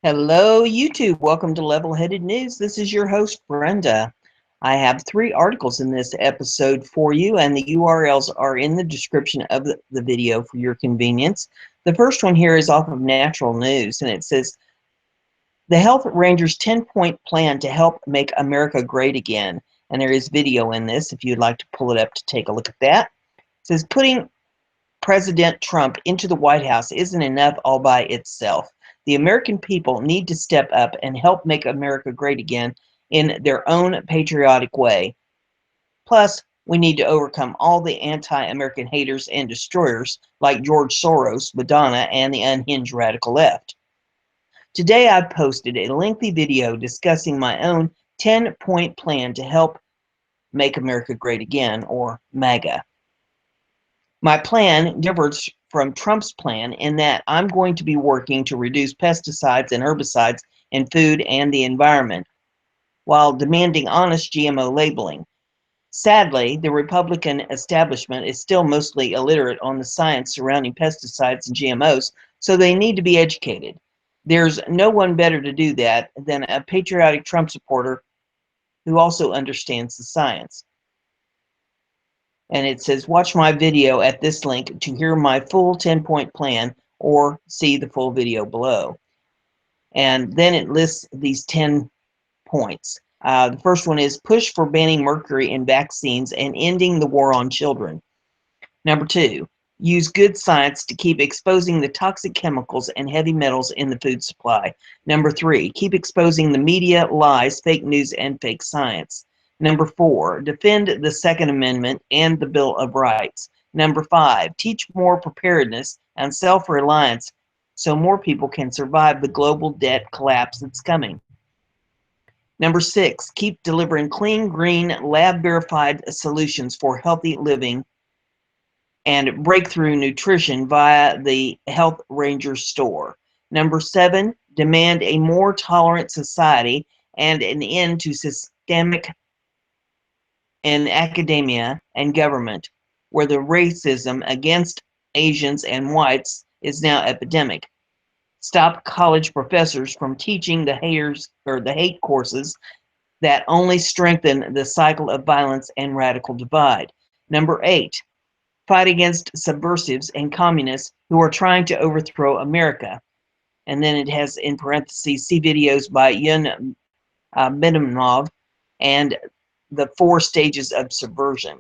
Hello, YouTube. Welcome to Level-Headed News. This is your host, Brenda. I have 3 articles in this episode for you, and the URLs are in the description of the video for your convenience. The first one here is off of Natural News, and it says, the Health Rangers 10-point plan to help make America great again. And there is video in this if you'd like to pull it up to take a look at that. It says, putting President Trump into the White House isn't enough all by itself. The American people need to step up and help make America great again in their own patriotic way. Plus, we need to overcome all the anti-American haters and destroyers like George Soros, Madonna, and the unhinged radical left. Today, I've posted a lengthy video discussing my own 10-point plan to help make America great again, or MAGA. My plan differs from Trump's plan in that I'm going to be working to reduce pesticides and herbicides in food and the environment, while demanding honest GMO labeling. Sadly, the Republican establishment is still mostly illiterate on the science surrounding pesticides and GMOs, so they need to be educated. There's no one better to do that than a patriotic Trump supporter who also understands the science. And it says, watch my video at this link to hear my full 10-point plan or see the full video below. And then it lists these 10 points. The first one is push for banning mercury in vaccines and ending the war on children. Number 2, use good science to keep exposing the toxic chemicals and heavy metals in the food supply. Number 3, keep exposing the media lies, fake news, and fake science. Number 4, defend the Second Amendment and the Bill of Rights. Number 5, teach more preparedness and self-reliance so more people can survive the global debt collapse that's coming. Number 6, keep delivering clean, green, lab-verified solutions for healthy living and breakthrough nutrition via the Health Rangers store. Number 7, demand a more tolerant society and an end to systemic in academia and government, where the racism against Asians and whites is now epidemic. Stop college professors from teaching the hate courses that only strengthen the cycle of violence and radical divide. Number 8, fight against subversives and communists who are trying to overthrow America. And then it has in parentheses, see videos by Yun Minimov and the 4 stages of subversion.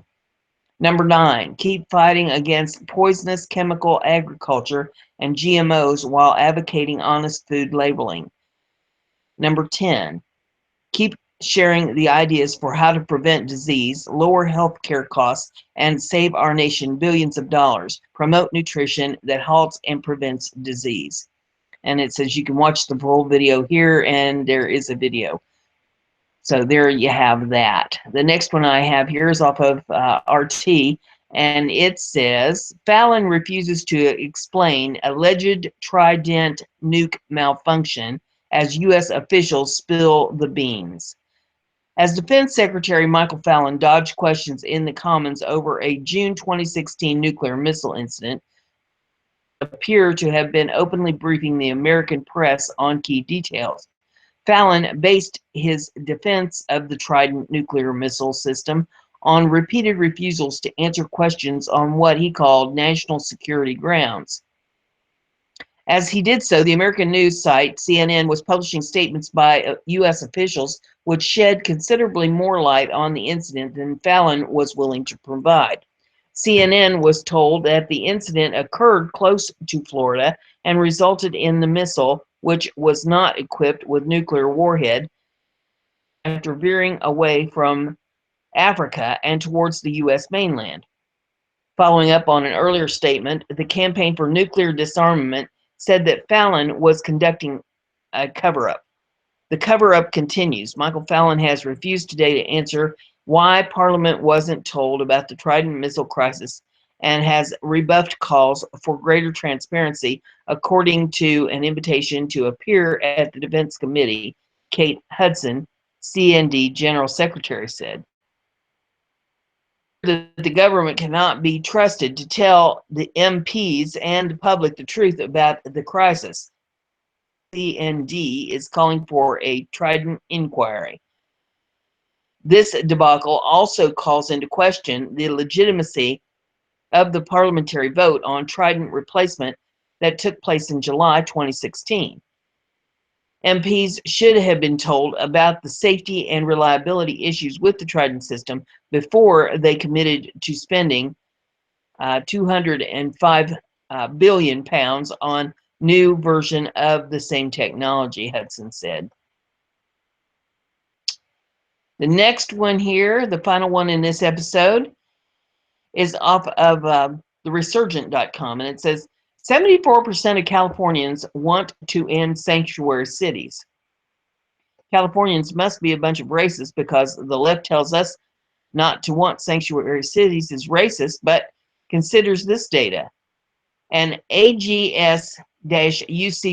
Number 9, keep fighting against poisonous chemical agriculture and GMOs while advocating honest food labeling. Number 10, keep sharing the ideas for how to prevent disease, lower health care costs, and save our nation billions of dollars. Promote nutrition that halts and prevents disease. And it says you can watch the full video here, and there is a video. So there you have that. The next one I have here is off of RT, and it says, Fallon refuses to explain alleged Trident nuke malfunction as U.S. officials spill the beans. As Defense Secretary Michael Fallon dodged questions in the Commons over a June 2016 nuclear missile incident, appear to have been openly briefing the American press on key details. Fallon based his defense of the Trident nuclear missile system on repeated refusals to answer questions on what he called national security grounds. As he did so, the American news site CNN was publishing statements by U.S. officials which shed considerably more light on the incident than Fallon was willing to provide. CNN was told that the incident occurred close to Florida and resulted in the missile, which was not equipped with nuclear warhead, after veering away from Africa and towards the U.S. mainland. Following up on an earlier statement, the Campaign for Nuclear Disarmament said that Fallon was conducting a cover-up. The cover-up continues. Michael Fallon has refused today to answer why Parliament wasn't told about the Trident missile crisis and has rebuffed calls for greater transparency, according to an invitation to appear at the Defense Committee, Kate Hudson, CND General Secretary, said. That the government cannot be trusted to tell the MPs and the public the truth about the crisis. CND is calling for a Trident inquiry. This debacle also calls into question the legitimacy of the parliamentary vote on Trident replacement that took place in July 2016. MPs should have been told about the safety and reliability issues with the Trident system before they committed to spending 205 billion pounds on new version of the same technology, Hudson said. The next one here, the final one in this episode, is off of the resurgent.com, and it says 74% of Californians want to end sanctuary cities. Californians must be a bunch of racists because the left tells us not to want sanctuary cities is racist, but considers this data. An AGS-UC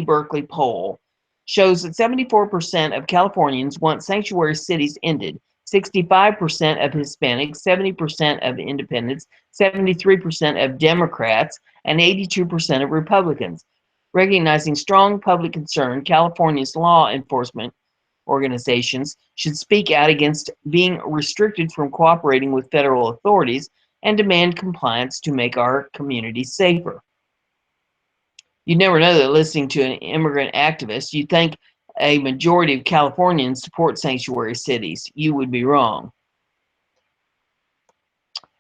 Berkeley poll shows that 74% of Californians want sanctuary cities ended, 65% of Hispanics, 70% of independents, 73% of Democrats, and 82% of Republicans. Recognizing strong public concern, California's law enforcement organizations should speak out against being restricted from cooperating with federal authorities and demand compliance to make our communities safer. You never know that listening to an immigrant activist, you think a majority of Californians support sanctuary cities. You would be wrong.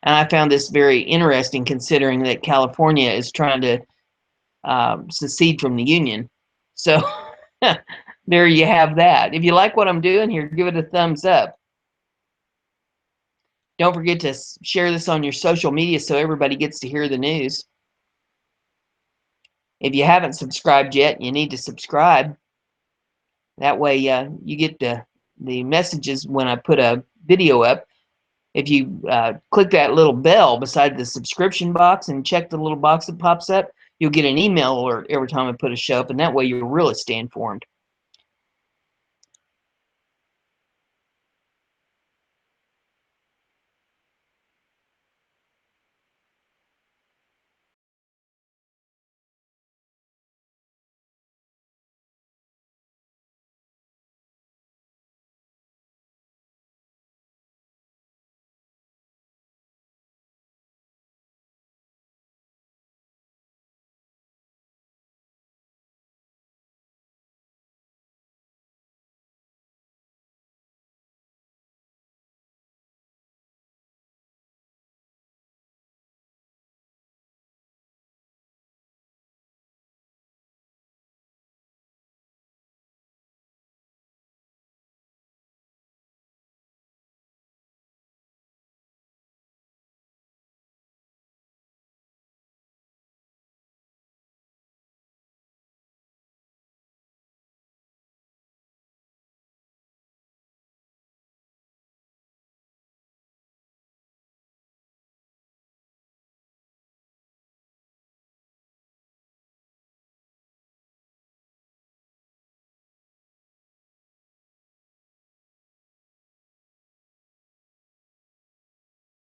And I found this very interesting considering that California is trying to secede from the Union. So there you have that. If you like what I'm doing here, give it a thumbs up. Don't forget to share this on your social media so everybody gets to hear the news. If you haven't subscribed yet, you need to subscribe. That way you get the messages when I put a video up. If you click that little bell beside the subscription box and check the little box that pops up, you'll get an email alert every time I put a show up, and that way you'll really stay informed.